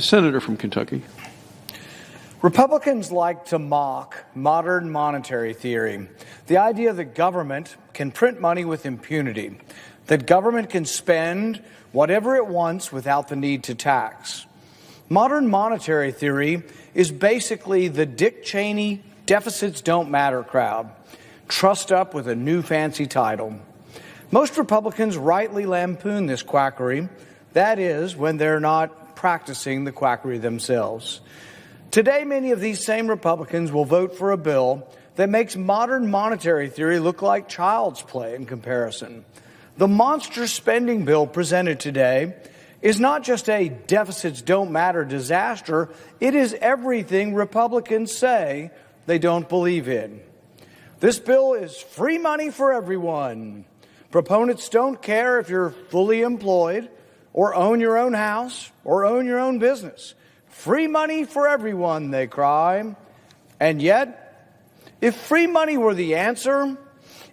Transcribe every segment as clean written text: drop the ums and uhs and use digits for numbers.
The senator from Kentucky. Republicans like to mock modern monetary theory, the idea that government can print money with impunity, that government can spend whatever it wants without the need to tax. Modern monetary theory is basically the Dick Cheney deficits don't matter crowd, trussed up with a new fancy title. Most Republicans rightly lampoon this quackery, that is, when they're not practicing the quackery themselves. Today, many of these same Republicans will vote for a bill that makes modern monetary theory look like child's play in comparison. The monster spending bill presented today is not just a deficits don't matter disaster, it is everything Republicans say they don't believe in. This bill is free money for everyone. Proponents don't care if you're fully employed or own your own house or own your own business. Free money for everyone, they cry. And yet, if free money were the answer,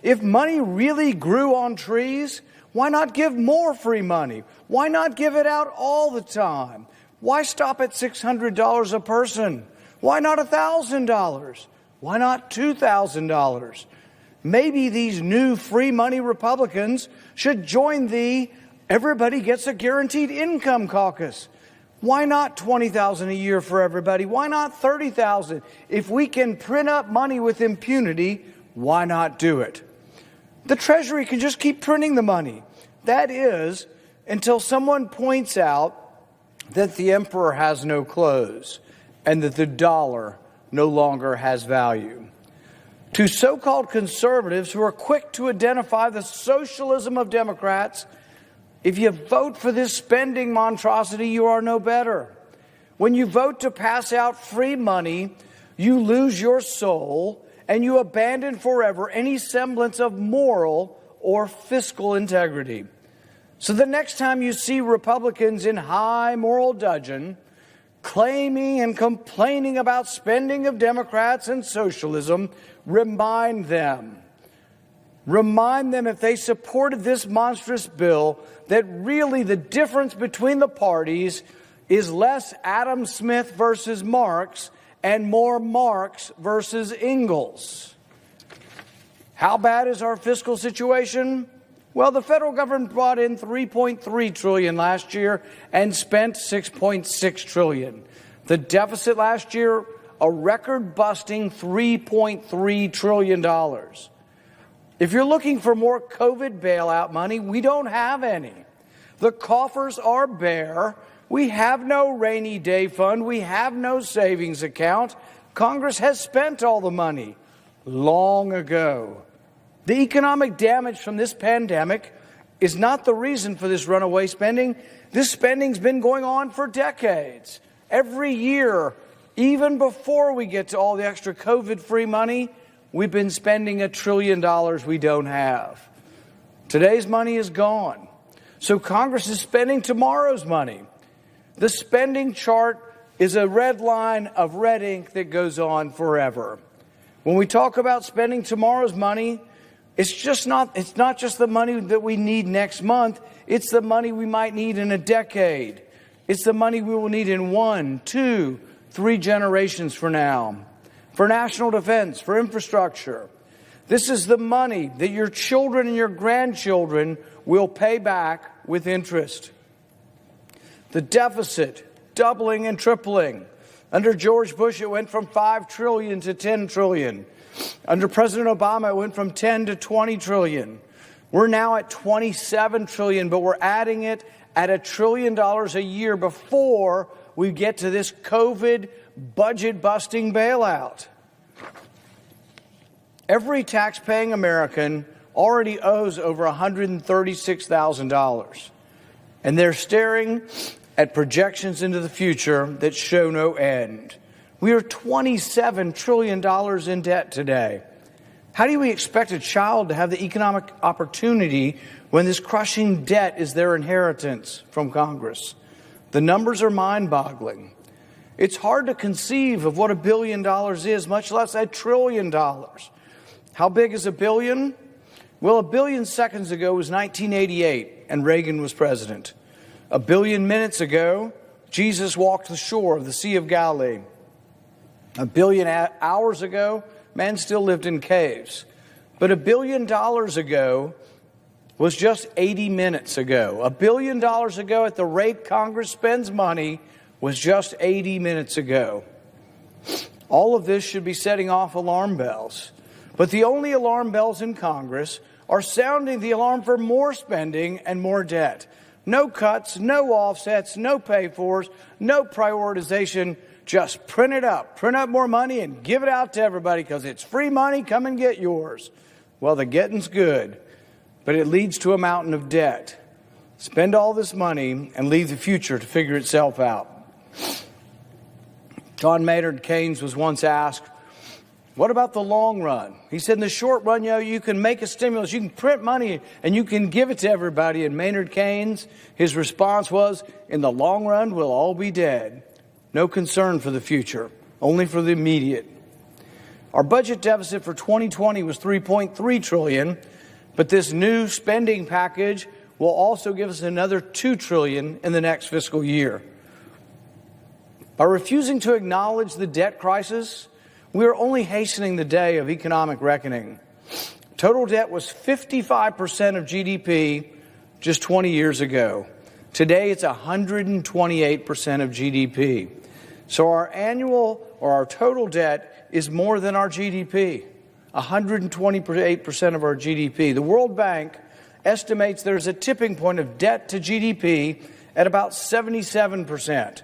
if money really grew on trees, why not give more free money? Why not give it out all the time? Why stop at $600 a person? Why not $1,000? Why not $2,000? Maybe these new free money Republicans should join the Everybody Gets a Guaranteed Income caucus. Why not $20,000 a year for everybody? Why not $30,000? If we can print up money with impunity, why not do it? The Treasury can just keep printing the money. That is, until someone points out that the emperor has no clothes and that the dollar no longer has value. To so-called conservatives who are quick to identify the socialism of Democrats, if you vote for this spending monstrosity, you are no better. When you vote to pass out free money, you lose your soul and you abandon forever any semblance of moral or fiscal integrity. So the next time you see Republicans in high moral dudgeon claiming and complaining about spending of Democrats and socialism, remind them if they supported this monstrous bill that really the difference between the parties is less Adam Smith versus Marx and more Marx versus Engels. How bad is our fiscal situation? Well, the federal government brought in $3.3 trillion last year and spent $6.6 trillion. The deficit last year, a record-busting $3.3 trillion. If you're looking for more COVID bailout money, we don't have any. The coffers are bare. We have no rainy day fund. We have no savings account. Congress has spent all the money long ago. The economic damage from this pandemic is not the reason for this runaway spending. This spending's been going on for decades. Every year, even before we get to all the extra COVID-free money, we've been spending $1 trillion we don't have. Today's money is gone. So Congress is spending tomorrow's money. The spending chart is a red line of red ink that goes on forever. When we talk about spending tomorrow's money, it's not just the money that we need next month. It's the money we might need in a decade. It's the money we will need in 1, 2, 3 generations from now. For national defense, for infrastructure. This is the money that your children and your grandchildren will pay back with interest. The deficit doubling and tripling. Under George Bush, it went from $5 trillion to $10 trillion. Under President Obama, it went from 10 to 20 trillion. We're now at 27 trillion, but we're adding it at $1 trillion a year before we get to this COVID budget-busting bailout. Every tax-paying American already owes over $136,000, and they're staring at projections into the future that show no end. We are $27 trillion in debt today. How do we expect a child to have the economic opportunity when this crushing debt is their inheritance from Congress? The numbers are mind-boggling. It's hard to conceive of what $1 billion is, much less $1 trillion. How big is $1 billion? Well, 1 billion seconds ago was 1988, and Reagan was president. 1 billion minutes ago Jesus walked the shore of the Sea of Galilee. 1 billion hours ago, man still lived in caves. But $1 billion ago was just 80 minutes ago. $1 billion ago, at the rate Congress spends money, was just 80 minutes ago. All of this should be setting off alarm bells. But the only alarm bells in Congress are sounding the alarm for more spending and more debt. No cuts, no offsets, no pay-fors, no prioritization. Just print up more money and give it out to everybody because it's free money. Come and get yours. Well, the getting's good, but it leads to a mountain of debt. Spend all this money and leave the future to figure itself out. John Maynard Keynes was once asked, what about the long run? He said, in the short run, you can make a stimulus, you can print money, and you can give it to everybody. And Maynard Keynes, his response was, in the long run, we'll all be dead. No concern for the future, only for the immediate. Our budget deficit for 2020 was $3.3 trillion, but this new spending package will also give us another $2 trillion in the next fiscal year. By refusing to acknowledge the debt crisis, we are only hastening the day of economic reckoning. Total debt was 55% of GDP just 20 years ago. Today, it's 128% of GDP. So our total debt is more than our GDP, 128% of our GDP. The World Bank estimates there's a tipping point of debt to GDP at about 77%.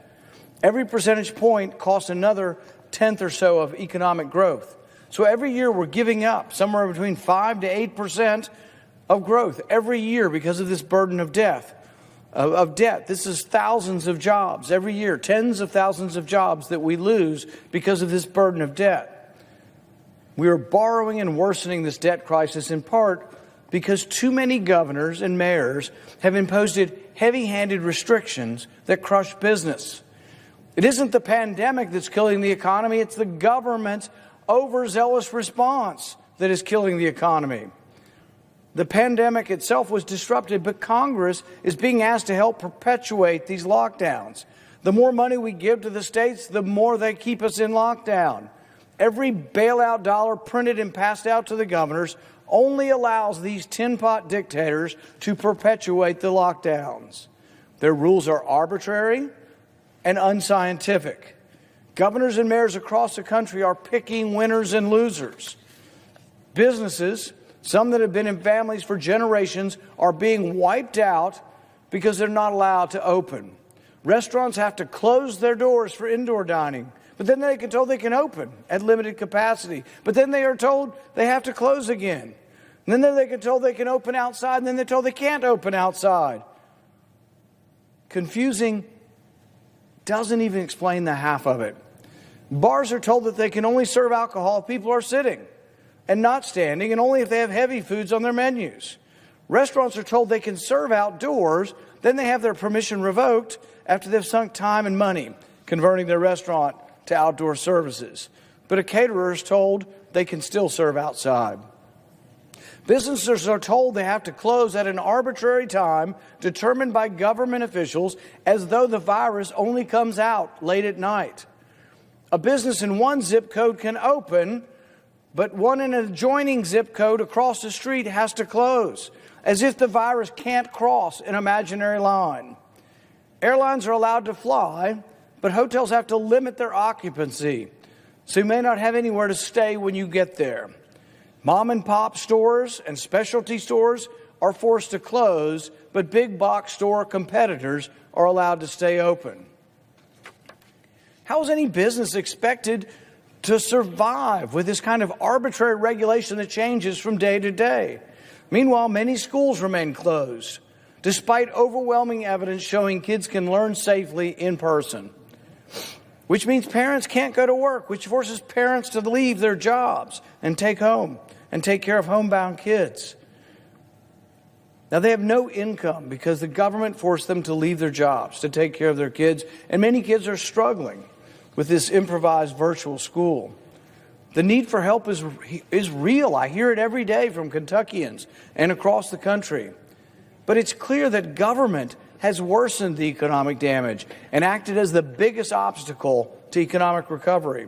Every percentage point costs another tenth or so of economic growth. So every year we're giving up somewhere between 5 to 8% of growth every year because of this burden of debt. This is thousands of jobs every year, tens of thousands of jobs that we lose because of this burden of debt. We are borrowing and worsening this debt crisis in part because too many governors and mayors have imposed heavy-handed restrictions that crush business. It isn't the pandemic that's killing the economy, it's the government's overzealous response that is killing the economy. The pandemic itself was disrupted, but Congress is being asked to help perpetuate these lockdowns. The more money we give to the states, the more they keep us in lockdown. Every bailout dollar printed and passed out to the governors only allows these tin-pot dictators to perpetuate the lockdowns. Their rules are arbitrary and unscientific. Governors and mayors across the country are picking winners and losers. Businesses, some that have been in families for generations, are being wiped out because they're not allowed to open. Restaurants have to close their doors for indoor dining, but then they get told they can open at limited capacity. But then they are told they have to close again. And then they get told they can open outside, and then they're told they can't open outside. Confusing doesn't even explain the half of it. Bars are told that they can only serve alcohol if people are sitting and not standing, and only if they have heavy foods on their menus. Restaurants are told they can serve outdoors, then they have their permission revoked after they've sunk time and money converting their restaurant to outdoor services. But a caterer is told they can still serve outside. Businesses are told they have to close at an arbitrary time determined by government officials as though the virus only comes out late at night. A business in one zip code can open, but one in an adjoining zip code across the street has to close, as if the virus can't cross an imaginary line. Airlines are allowed to fly, but hotels have to limit their occupancy, so you may not have anywhere to stay when you get there. Mom and pop stores and specialty stores are forced to close, but big box store competitors are allowed to stay open. How is any business expected to survive with this kind of arbitrary regulation that changes from day to day? Meanwhile, many schools remain closed, despite overwhelming evidence showing kids can learn safely in person. Which means parents can't go to work, which forces parents to leave their jobs and take care of homebound kids. Now, they have no income because the government forced them to leave their jobs to take care of their kids, and many kids are struggling with this improvised virtual school. The need for help is real. I hear it every day from Kentuckians and across the country. But it's clear that government has worsened the economic damage and acted as the biggest obstacle to economic recovery.